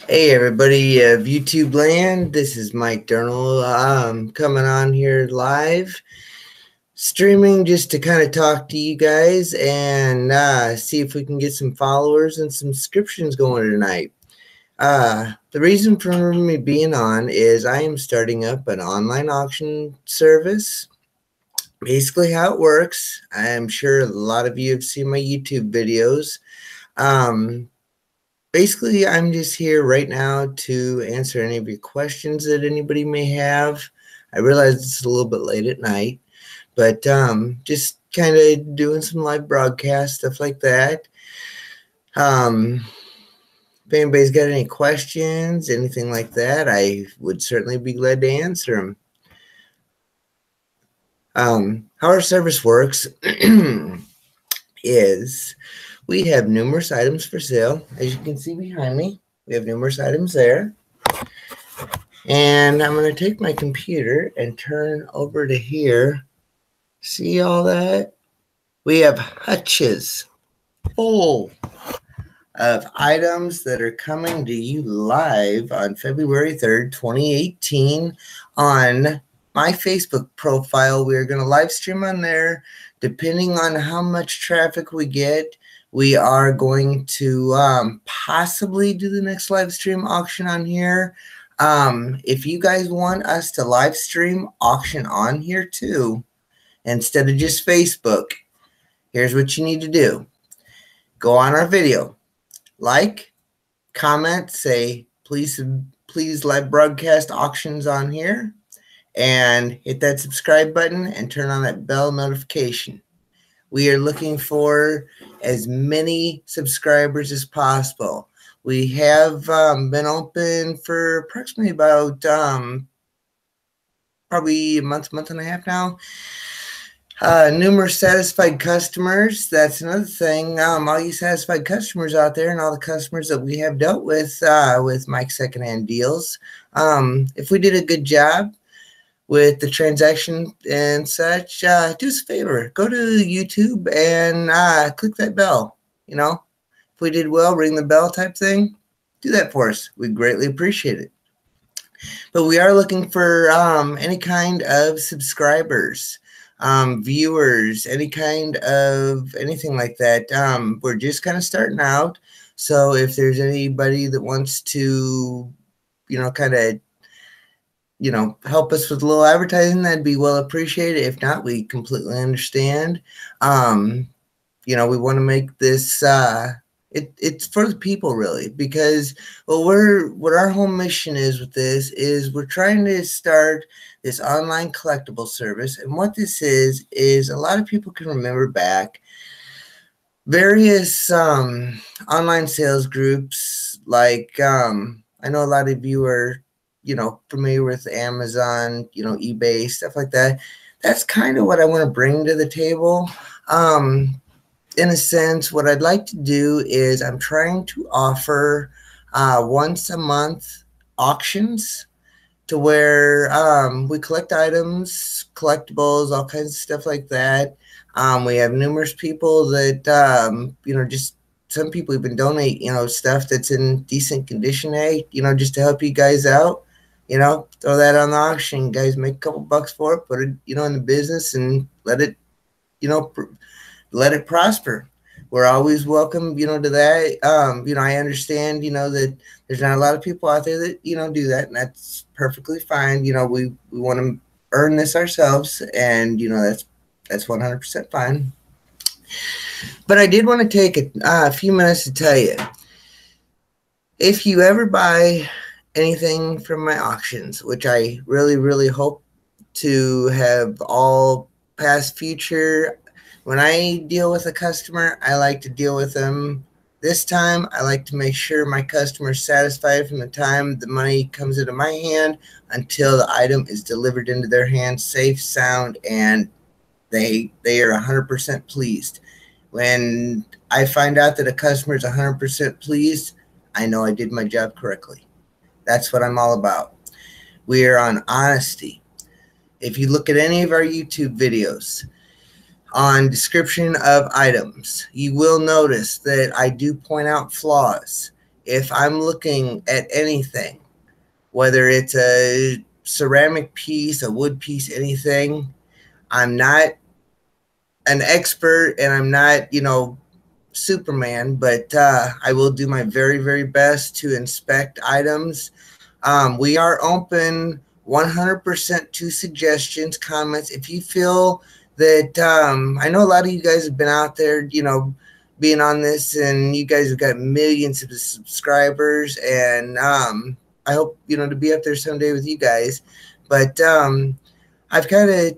Hey everybody of YouTube land, this is Mike Durnall coming on here live, streaming just to kind of talk to you guys and see if we can get some followers and some subscriptions going tonight. The reason for me being on is I am starting up an online auction service. Basically how it works, I'm sure a lot of you have seen my YouTube videos. Basically, I'm just here right now to answer any of your questions that anybody may have. I realize it's a little bit late at night, but just kind of doing some live broadcast, stuff like that. If anybody's got any questions, anything like that, I would certainly be glad to answer them. How our service works is we have numerous items for sale. As you can see behind me, we have numerous items there. And I'm going to take my computer and turn over to here. See all that? We have hutches full of items that are coming to you live on February 3rd, 2018 on my Facebook profile. We're going to live stream on there. Depending on how much traffic we get, we are going to possibly do the next live stream auction on here. If you guys want us to live stream auction on here too, instead of just Facebook, here's what you need to do. Go on our video, like, comment, say, please live broadcast auctions on here, and hit that subscribe button and turn on that bell notification. We are looking for as many subscribers as possible. We have been open for approximately about probably a month and a half now. Numerous satisfied customers. That's another thing. All you satisfied customers out there and all the customers that we have dealt with Mike's Secondhand Deals. If we did a good job with the transaction and such, do us a favor. Go to YouTube and click that bell. You know, if we did well, ring the bell type thing, do that for us. We'd greatly appreciate it. But we are looking for any kind of subscribers, viewers, any kind of anything like that. We're just kind of starting out. So if there's anybody that wants to, kind of, help us with a little advertising, that'd be well appreciated. If not, we completely understand. We want to make this, it's for the people really, because what our whole mission is with this is we're trying to start this online collectible service. And what this is a lot of people can remember back various online sales groups. Like I know a lot of you are familiar with Amazon, eBay, stuff like that. That's kind of what I want to bring to the table. In a sense, what I'd like to do is I'm trying to offer once a month auctions to where we collect items, collectibles, all kinds of stuff like that. We have numerous people that, just some people even donate, stuff that's in decent condition, just to help you guys out. Throw that on the auction, guys, make a couple bucks for it, put it, in the business and let it, let it prosper. We're always welcome, to that. I understand, that there's not a lot of people out there that, do that, and that's perfectly fine. We want to earn this ourselves, and, that's 100% fine. But I did want to take a few minutes to tell you, if you ever buy anything from my auctions, which I really, really hope to have all past, future. When I deal with a customer, I like to deal with them this time. I like to make sure my customer is satisfied from the time the money comes into my hand until the item is delivered into their hands, safe, sound, and they are 100% pleased. When I find out that a customer is 100% pleased, I know I did my job correctly. That's what I'm all about. We are on honesty. If you look at any of our YouTube videos on description of items, you will notice that I do point out flaws. if I'm looking at anything, whether it's a ceramic piece, a wood piece, anything, I'm not an expert and I'm not, Superman, but I will do my very, very best to inspect items. We are open 100% to suggestions, comments. If you feel that, I know a lot of you guys have been out there, being on this, and you guys have got millions of subscribers, and I hope, to be up there someday with you guys. But I've kind of,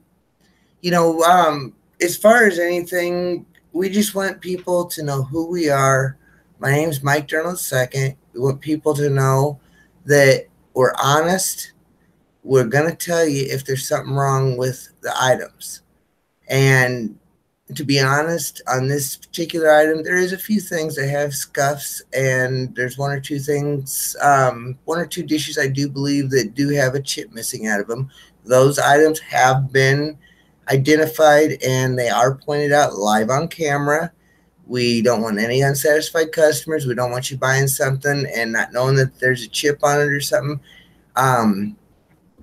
as far as anything, we just want people to know who we are. My name's Mike Durnall II. We want people to know that we're honest. We're going to tell you if there's something wrong with the items. And to be honest, on this particular item, there is a few things that have scuffs, and there's one or two things, one or two dishes I do believe that do have a chip missing out of them. Those items have been identified and they are pointed out live on camera. We don't want any unsatisfied customers. We don't want you buying something and not knowing that there's a chip on it or something.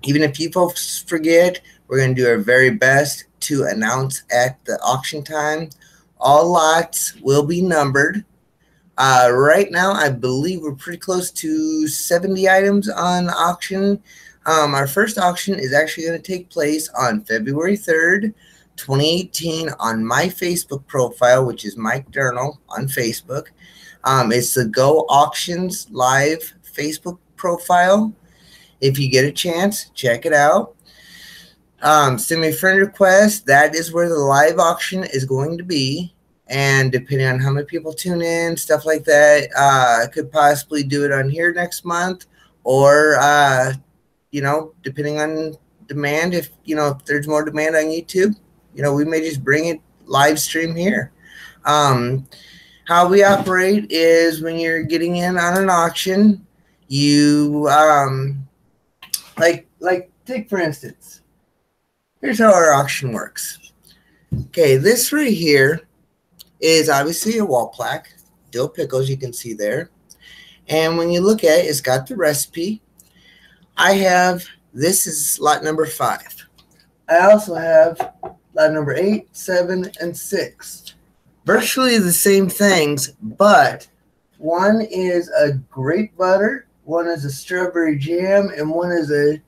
Even if you folks forget, we're going to do our very best to announce at the auction time. All lots will be numbered. Right now, I believe we're pretty close to 70 items on auction. Our first auction is actually going to take place on February 3rd, 2018 on my Facebook profile, which is Mike Durnall on Facebook. It's the Go Auctions Live Facebook profile. If you get a chance, check it out. Send me a friend request. That is where the live auction is going to be. And depending on how many people tune in, stuff like that, I could possibly do it on here next month, or depending on demand, if there's more demand on YouTube, we may just bring it live stream here. How we operate is when you're getting in on an auction, you like take for instance, here's how our auction works. Okay, this right here is obviously a wall plaque, dill pickles, you can see there. And when you look at it, it's got the recipe. This is lot number 5. I also have lot number 8, 7, and 6. Virtually the same things, but one is a grape butter, one is a strawberry jam, and one is a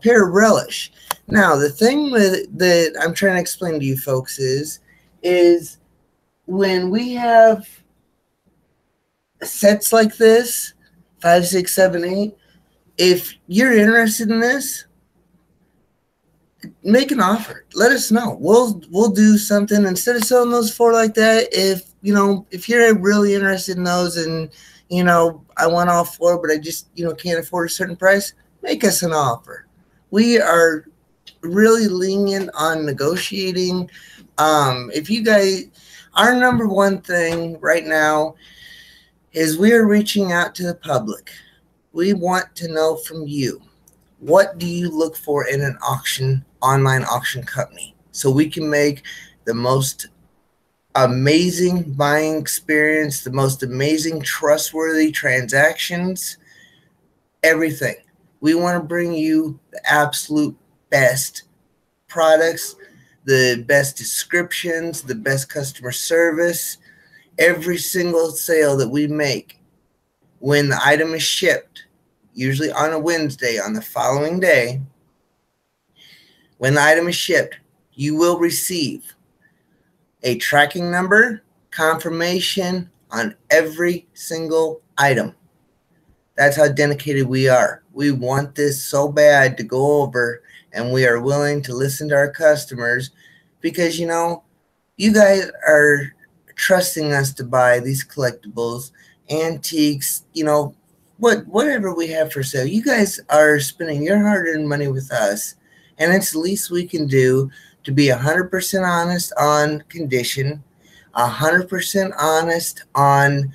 pear relish. Now, the thing that I'm trying to explain to you folks is when we have sets like this, 5, 6, 7, 8, if you're interested in this, make an offer. Let us know. We'll do something instead of selling those for like that. If you're really interested in those, and I want all 4, but I just can't afford a certain price, make us an offer. We are really lenient on negotiating. If you guys, our number one thing right now is we are reaching out to the public. We want to know from you, what do you look for in an online auction company, so we can make the most amazing buying experience, the most amazing trustworthy transactions, everything. We want to bring you the absolute best products, the best descriptions, the best customer service. Every single sale that we make, when the item is shipped, usually on a Wednesday, on the following day, when the item is shipped, you will receive a tracking number, confirmation on every single item. That's how dedicated we are. We want this so bad to go over, and we are willing to listen to our customers because, you guys are trusting us to buy these collectibles, antiques, whatever we have for sale. You guys are spending your hard-earned money with us, and it's the least we can do to be 100% honest on condition, 100% honest on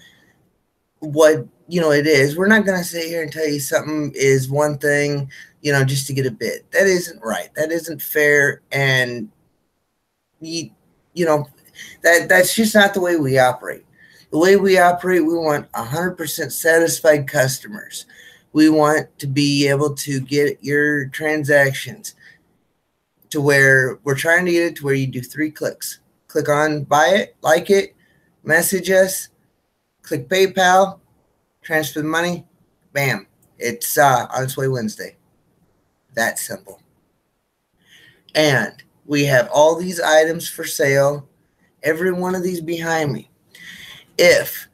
what it is. We're not going to sit here and tell you something is one thing, just to get a bid. That isn't right. That isn't fair, and that's just not the way we operate. The way we operate, we want 100% satisfied customers. We want to be able to get your transactions to where we're trying to get it to where you do 3 clicks. Click on buy it, like it, message us, click PayPal, transfer the money, bam. It's on its way Wednesday. That simple. And we have all these items for sale. Every one of these behind me. If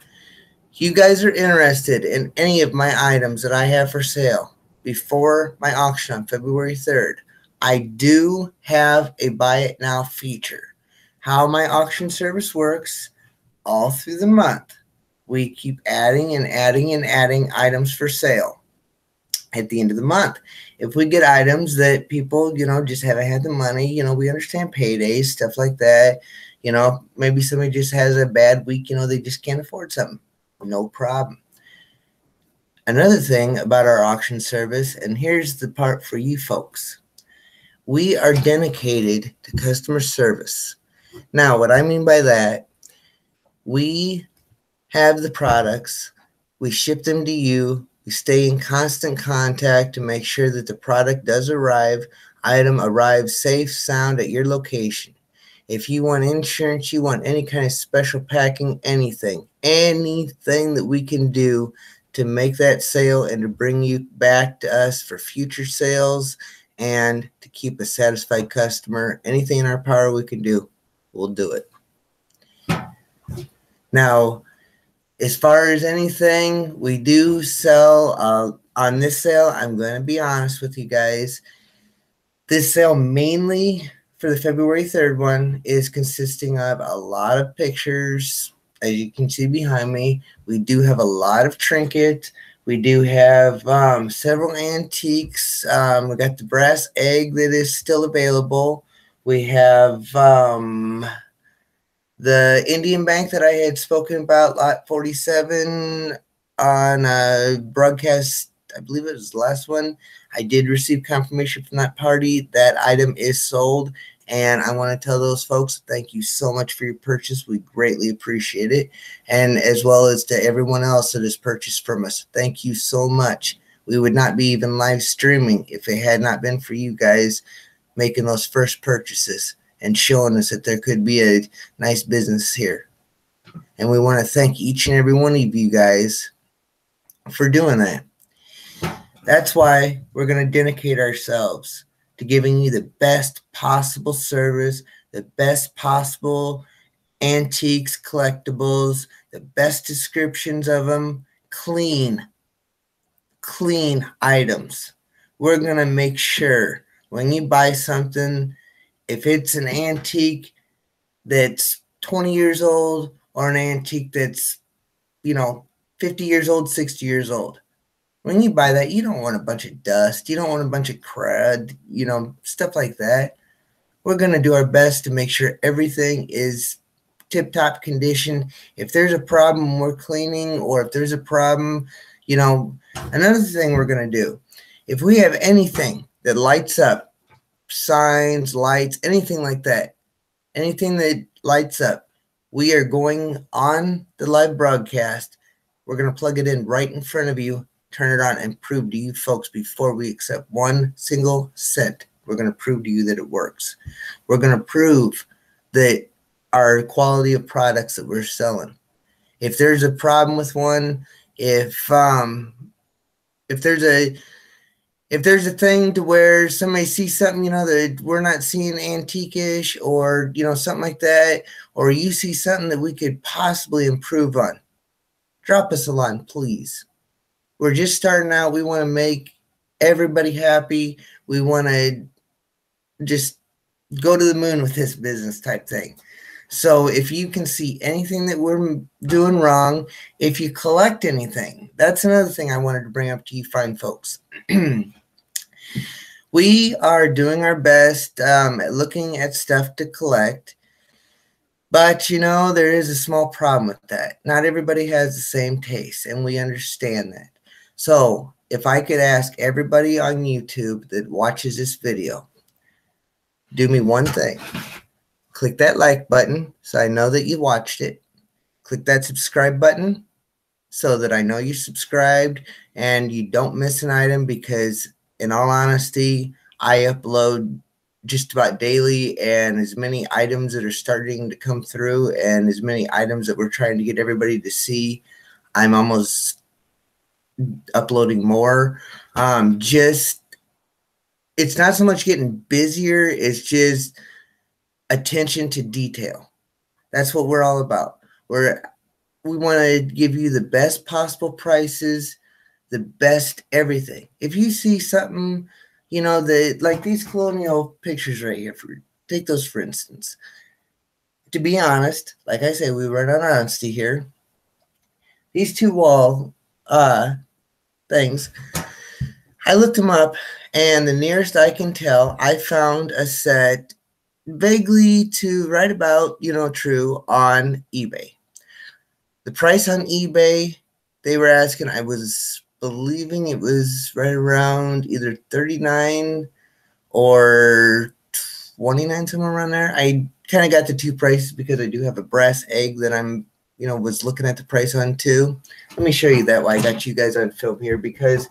you guys are interested in any of my items that I have for sale before my auction on February 3rd, I do have a buy it now feature. How my auction service works, all through the month, we keep adding and adding and adding items for sale. At the end of the month, if we get items that people, just haven't had the money, we understand paydays, stuff like that. Maybe somebody just has a bad week, they just can't afford something. No problem. Another thing about our auction service, and here's the part for you folks. We are dedicated to customer service. Now, what I mean by that, we have the products, we ship them to you, we stay in constant contact to make sure that the product does arrive, item arrives safe, sound at your location. If you want insurance, you want any kind of special packing, anything that we can do to make that sale and to bring you back to us for future sales and to keep a satisfied customer, anything in our power we can do, we'll do it. Now, as far as anything we do sell on this sale, I'm going to be honest with you guys. This sale mainly for the February 3rd one is consisting of a lot of pictures. As you can see behind me, we do have a lot of trinkets. We do have several antiques. We got the brass egg that is still available. We have the Indian Bank that I had spoken about, lot 47 on a broadcast, I believe it was the last one. I did receive confirmation from that party that item is sold. And I want to tell those folks, thank you so much for your purchase. We greatly appreciate it. And as well as to everyone else that has purchased from us, thank you so much. We would not be even live streaming if it had not been for you guys making those first purchases and showing us that there could be a nice business here. And we want to thank each and every one of you guys for doing that. That's why we're going to dedicate ourselves to giving you the best possible service, the best possible antiques, collectibles, the best descriptions of them, clean items. We're going to make sure when you buy something, if it's an antique that's 20 years old or an antique that's, 50 years old, 60 years old, when you buy that, you don't want a bunch of dust. You don't want a bunch of crud, stuff like that. We're going to do our best to make sure everything is tip-top condition. If there's a problem, we're cleaning, or if there's a problem, another thing we're going to do, if we have anything that lights up, signs, lights, anything like that, anything that lights up, we are going on the live broadcast. We're going to plug it in right in front of you, turn it on, and prove to you folks before we accept one single cent. We're going to prove to you that it works. We're going to prove that our quality of products that we're selling. If there's a problem with one, if there's a thing to where somebody sees something, that we're not seeing antique-ish or, something like that, or you see something that we could possibly improve on, drop us a line, please. We're just starting out. We want to make everybody happy. We want to just go to the moon with this business type thing. So if you can see anything that we're doing wrong, if you collect anything, that's another thing I wanted to bring up to you fine folks. We are doing our best at looking at stuff to collect. But, there is a small problem with that. Not everybody has the same taste, and we understand that. So if I could ask everybody on YouTube that watches this video, do me one thing. Click that like button so I know that you watched it. click that subscribe button so that I know you're subscribed and you don't miss an item, because in all honesty, I upload just about daily, and as many items that are starting to come through and as many items that we're trying to get everybody to see, I'm almost uploading more. Just it's not so much getting busier, it's just attention to detail. That's what we're all about. We want to give you the best possible prices, the best everything. If you see something, like these colonial pictures right here, take those for instance. To be honest, like I say, we run on honesty here. These two wall things, I looked them up, and the nearest I can tell, I found a set vaguely to right about, true on eBay. The price on eBay, they were asking, I was believing it was right around either 39 or 29, somewhere around there. I kind of got the two prices because I do have a brass egg that I'm, was looking at the price on too. Let me show you that while I got you guys on film here, because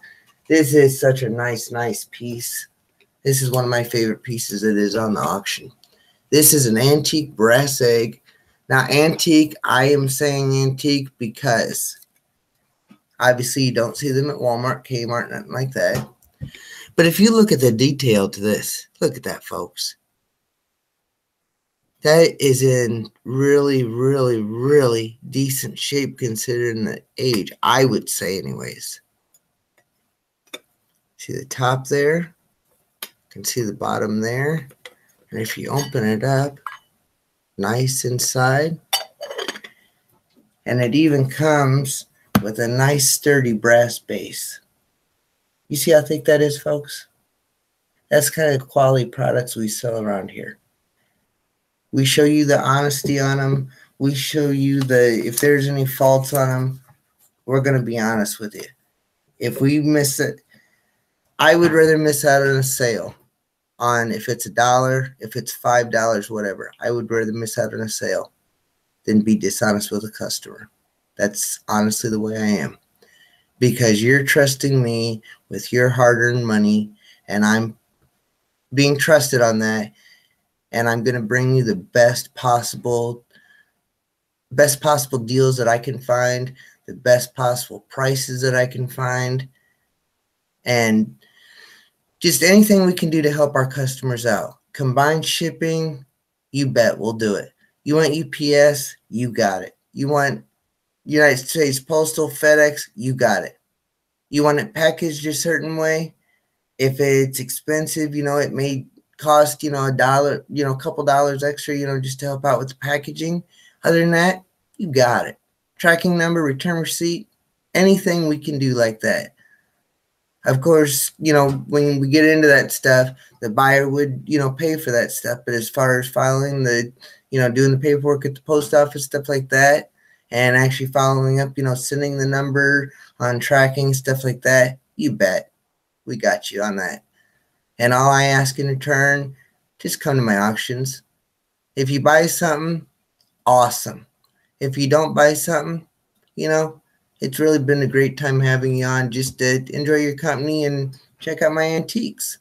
this is such a nice piece. This is one of my favorite pieces that is on the auction. This is an antique brass egg. Now, antique, I am saying antique because obviously you don't see them at Walmart, Kmart, nothing like that. But if you look at the detail to this, look at that, folks. That is in really decent shape considering the age, I would say anyways. See the top there? You can see the bottom there. And if you open it up, nice inside. And it even comes with a nice sturdy brass base. You see how thick that is, folks? That's kind of quality products we sell around here. We show you the honesty on them. We show you if there's any faults on them, we're going to be honest with you. If we miss it, I would rather miss out on a sale on if it's $1, if it's $5, whatever. I would rather miss out on a sale than be dishonest with a customer. That's honestly the way I am. Because you're trusting me with your hard-earned money, and I'm being trusted on that, and I'm going to bring you the best possible deals that I can find, the best possible prices that I can find, and just anything we can do to help our customers out. Combined shipping, you bet we'll do it. You want UPS, you got it. You want United States Postal, FedEx, you got it. You want it packaged a certain way. If it's expensive, it may cost, $1, a couple dollars extra, just to help out with the packaging. Other than that, you got it. Tracking number, return receipt, anything we can do like that. Of course, when we get into that stuff, the buyer would, pay for that stuff. But as far as filing doing the paperwork at the post office, stuff like that, and actually following up, sending the number on tracking, stuff like that, you bet we got you on that. And all I ask in return, just come to my auctions. If you buy something, awesome. If you don't buy something, it's really been a great time having you on, just to enjoy your company and check out my antiques.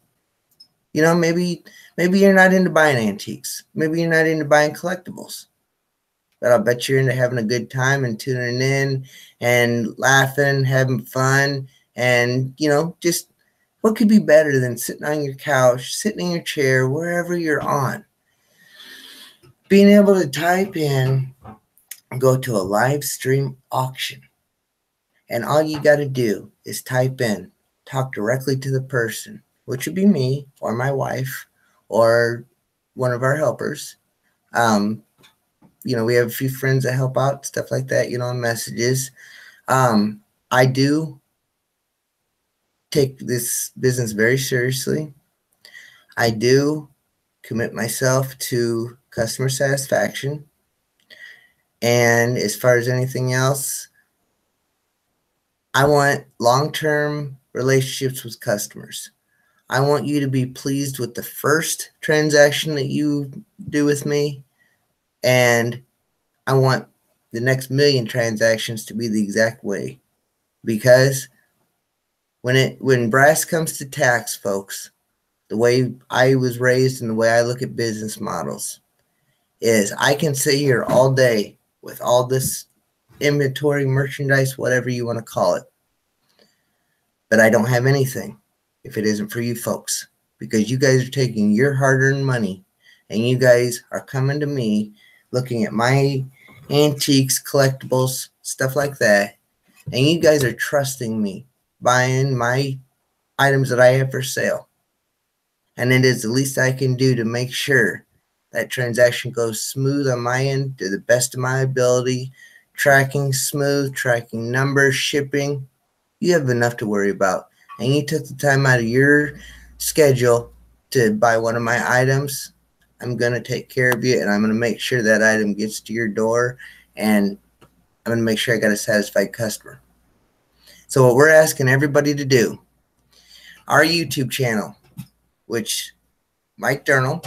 Maybe you're not into buying antiques. Maybe you're not into buying collectibles. But I'll bet you're into having a good time and tuning in and laughing, having fun. And, just what could be better than sitting on your couch, sitting in your chair, wherever you're on, being able to type in, go to a live stream auction. And all you got to do is type in, talk directly to the person, which would be me or my wife or one of our helpers. We have a few friends that help out, stuff like that, messages. I do take this business very seriously. I do commit myself to customer satisfaction. And as far as anything else, I want long-term relationships with customers. I want you to be pleased with the first transaction that you do with me. And I want the next million transactions to be the exact way. Because when brass comes to tax, folks, the way I was raised and the way I look at business models is I can sit here all day with all this inventory, merchandise, whatever you want to call it, but I don't have anything if it isn't for you folks, because you guys are taking your hard-earned money and you guys are coming to me looking at my antiques, collectibles, stuff like that, and you guys are trusting me buying my items that I have for sale. And it is the least I can do to make sure that transaction goes smooth on my end to the best of my ability, tracking smooth, tracking numbers, shipping. You have enough to worry about. And you took the time out of your schedule to buy one of my items. I'm going to take care of you, and I'm going to make sure that item gets to your door, and I'm going to make sure I got a satisfied customer. So what we're asking everybody to do, our YouTube channel, which Mike Durnall,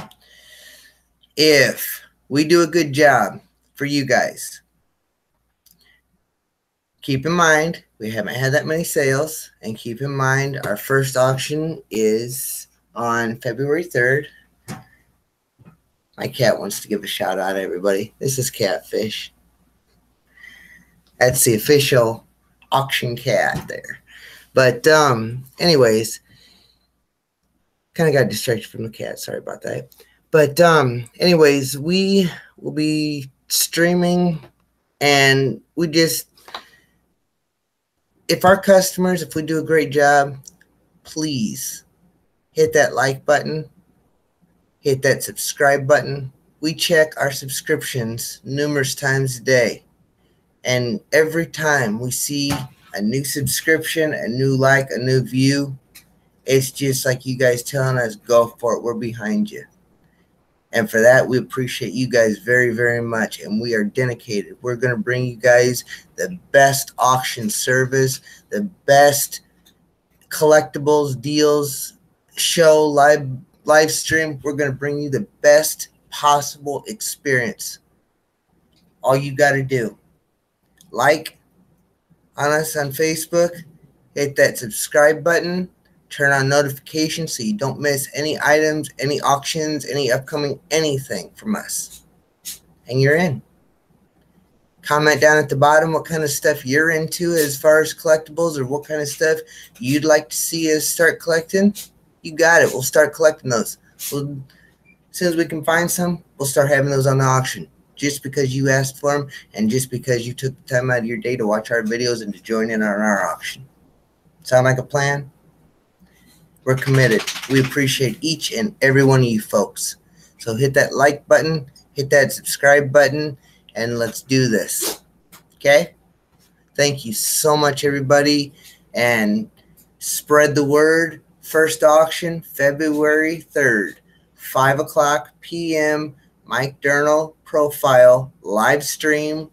if we do a good job for you guys, keep in mind we haven't had that many sales, and keep in mind our first auction is on February 3rd. My cat wants to give a shout out to everybody. This is Catfish. That's the official auction cat there. But anyways, kind of got distracted from the cat. Sorry about that. But anyways, we will be streaming, and we just, if our customers, if we do a great job, please hit that like button, hit that subscribe button. We check our subscriptions numerous times a day, and every time we see a new subscription, a new like, a new view, it's just like you guys telling us, go for it, we're behind you. And for that, we appreciate you guys very, very much. And we are dedicated. We're going to bring you guys the best auction service, the best collectibles, deals, show, live stream. We're going to bring you the best possible experience. All you got to do, like on us on Facebook, hit that subscribe button, turn on notifications so you don't miss any items, any auctions, any upcoming anything from us. And you're in. Comment down at the bottom what kind of stuff you're into as far as collectibles, or what kind of stuff you'd like to see us start collecting. You got it. We'll start collecting those. As soon as we can find some, we'll start having those on the auction. Just because you asked for them, and just because you took the time out of your day to watch our videos and to join in on our auction. Sound like a plan? We're committed. We appreciate each and every one of you folks. So hit that like button, hit that subscribe button, and let's do this. Okay? Thank you so much, everybody. And spread the word. First auction, February 3rd, 5 o'clock p.m., Mike Durnall profile, live stream.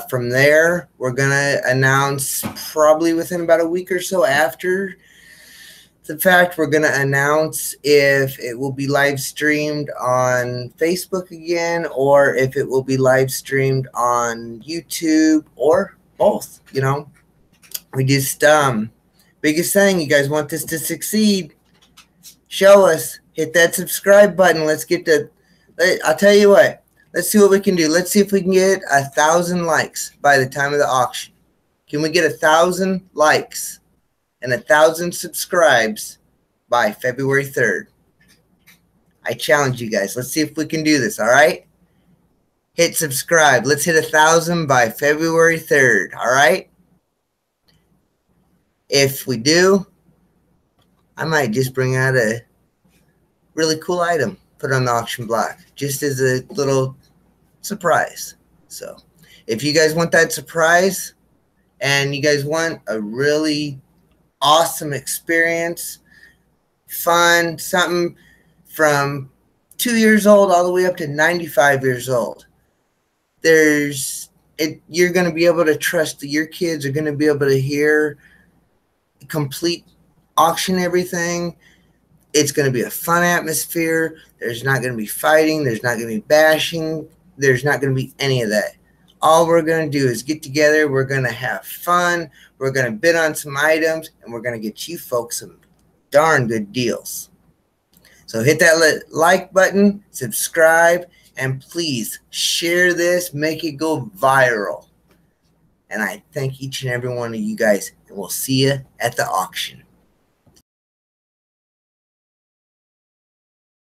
From there, we're going to announce probably within about a week or so after the fact, we're going to announce if it will be live streamed on Facebook again, or if it will be live streamed on YouTube, or both. You know, we just, biggest thing, you guys want this to succeed, show us, hit that subscribe button. Let's get the, I'll tell you what, let's see what we can do. Let's see if we can get 1,000 likes by the time of the auction. Can we get 1,000 likes and 1,000 subscribes by February 3rd? I challenge you guys. Let's see if we can do this, all right? Hit subscribe. Let's hit 1,000 by February 3rd, all right? If we do, I might just bring out a really cool item, put it on the auction block, just as a little surprise. So if you guys want that surprise, and you guys want a really awesome experience, fun, something from 2 years old all the way up to 95 years old, you're going to be able to trust that your kids are going to be able to hear complete auction everything. It's going to be a fun atmosphere. There's not going to be fighting. There's not going to be bashing. There's not going to be any of that. All we're going to do is get together. We're going to have fun. We're going to bid on some items, and we're going to get you folks some darn good deals. So hit that like button, subscribe, and please share this, make it go viral. And I thank each and every one of you guys, and we'll see you at the auction.